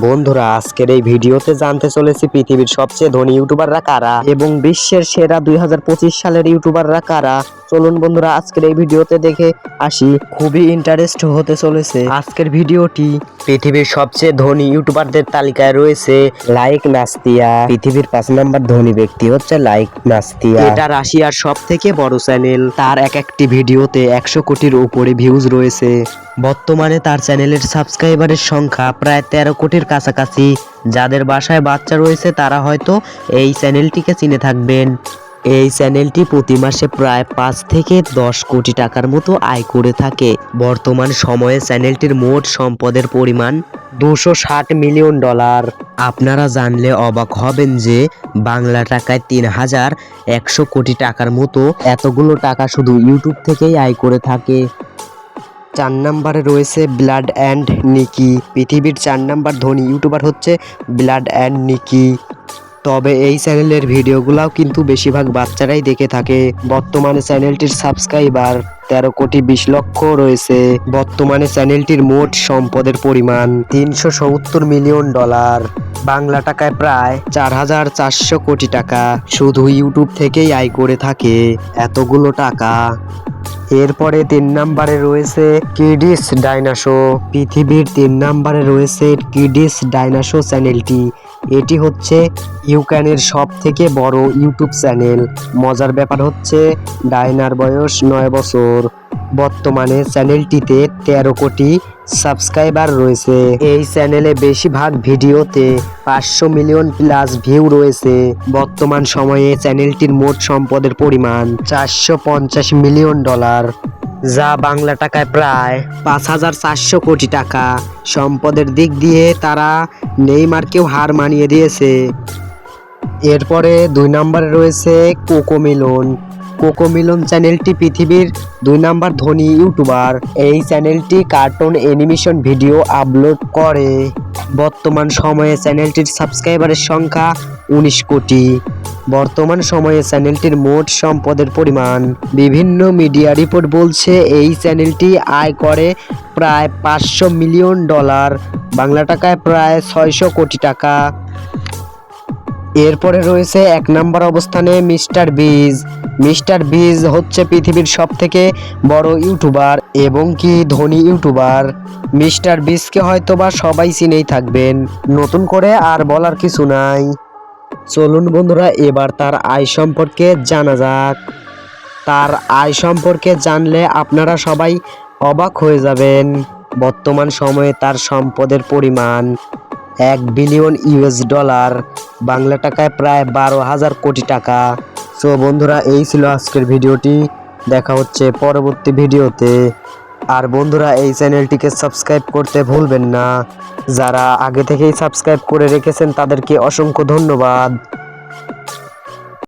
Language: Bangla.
বন্ধুরা, আজকের এই ভিডিওতে জানতে চলেছি পৃথিবীর সবচেয়ে ধনী ইউটিউবাররা কারা এবং বিশ্বের সেরা 2025 সালের ইউটিউবাররা কারা। চলুন বন্ধুরা, আজকের এই ভিডিওতে দেখে আসি। খুবই ইন্টারেস্ট হতে চলেছে আজকের ভিডিওটি। পৃথিবীর সবচেয়ে ধনী ইউটিউবারদের তালিকায় রয়েছে লাইক নাস্তিয়া। পৃথিবীর 5 নম্বর ধনী ব্যক্তি হচ্ছে লাইক নাস্তিয়া। এটা রাশিয়ার সব থেকে বড় চ্যানেল। তার একটি ভিডিওতে 100 কোটির উপরে ভিউজ রয়েছে। বর্তমানে তার চ্যানেলের সাবস্ক্রাইবারের সংখ্যা প্রায় 13 কোটির কাছাকাছি। যাদের বাসায় বাচ্চা রয়েছে তারা হয়তো এই চ্যানেলটিকে চিনে থাকবেন। এই চ্যানেলটি প্রতি মাসে প্রায় 5 থেকে 10 কোটি টাকার মতো আয় করে থাকে। বর্তমান সময়ে চ্যানেলটির মোট সম্পদের পরিমাণ $260 মিলিয়ন। আপনারা জানলে অবাক হবেন যে বাংলা টাকায় 3100 কোটি টাকার মতো এতগুলো টাকা শুধু ইউটিউব থেকেই আয় করে থাকে। 4 নম্বরে রয়েছে ব্লাড অ্যান্ড নিকি। পৃথিবীর 4 নম্বর ধনী ইউটিউবার হচ্ছে ব্লাড অ্যান্ড নিকি। তবে এই চ্যানেলের ভিডিওগুলোও কিন্তু বেশিরভাগ বাচ্চারাই দেখে থাকে। বর্তমানে চ্যানেলটির সাবস্ক্রাইবার 13 কোটি 20 লক্ষ রয়েছে। বর্তমানে চ্যানেলটির মোট সম্পদের পরিমাণ $370 মিলিয়ন। বাংলা টাকায় প্রায় 4400 কোটি টাকা শুধু ইউটিউব থেকেই আয় করে থাকে এতগুলো টাকা। এরপরে 3 নম্বরে রয়েছে কিডিস ডাইনাসো। পৃথিবীর 3 নম্বরে রয়েছে কিডিস ডাইনাসো চ্যানেলটি। এটি হচ্ছে ইউক্রেনের সব থেকে বড় ইউটিউব চ্যানেল। মজার ব্যাপার হচ্ছে ডাইনার বয়স 9 বছর। বর্তমানে চ্যানেলটিতে 13 কোটি সাবস্ক্রাইবার রয়েছে। এই চ্যানেলে বেশিরভাগ ভিডিওতে 500 মিলিয়ন প্লাস ভিউ রয়েছে। বর্তমান সময়ে চ্যানেলটির মোট সম্পদের পরিমাণ $450 মিলিয়ন, যা বাংলা টাকায় প্রায় 5400 কোটি টাকা। সম্পদের দিক দিয়ে তারা নেইমারকেও হার মানিয়ে দিয়েছে। এরপরে 2 নম্বরে রয়েছে কোকোমেলন। কোকোমেলন চ্যানেলটি পৃথিবীর 2 নম্বর ধনী ইউটিউবার। এই চ্যানেলটি কার্টুন অ্যানিমেশন ভিডিও আপলোড করে। বর্তমান সময়ে চ্যানেলটির সাবস্ক্রাইবারের সংখ্যা 19 কোটি। বর্তমান সময়ে চ্যানেলটির মোট সম্পদের পরিমাণ বিভিন্ন মিডিয়া রিপোর্ট বলছে এই চ্যানেলটি আয় করে প্রায় $500 মিলিয়ন, বাংলা টাকায় প্রায় 600 কোটি টাকা। এরপরে রয়েছে 1 নম্বর অবস্থানে মিস্টার বিজ। মিস্টার বিজ হচ্ছে পৃথিবীর সব থেকে বড় ইউটিউবার এবং কি ধনী ইউটিউবার। মিস্টার বিজকে হয়তোবা সবাই চিনেই থাকবেন, নতুন করে আর বলার কিছু নাই। চলুন বন্ধুরা, এবার তার আয় সম্পর্কে জানা যাক। তার আয় সম্পর্কে জানলে আপনারা সবাই অবাক হয়ে যাবেন। বর্তমান সময়ে তার সম্পদের পরিমাণ $1 বিলিয়ন, বাংলা টাকায় প্রায় 12,000 কোটি টাকা। সো বন্ধুরা, এই ছিল আজকের ভিডিওটি। দেখা হচ্ছে পরবর্তী ভিডিওতে। আর বন্ধুরা, এই চ্যানেলটিকে সাবস্ক্রাইব করতে ভুলবেন না। যারা আগে থেকেই সাবস্ক্রাইব করে রেখেছেন তাদেরকে অসংখ্য ধন্যবাদ।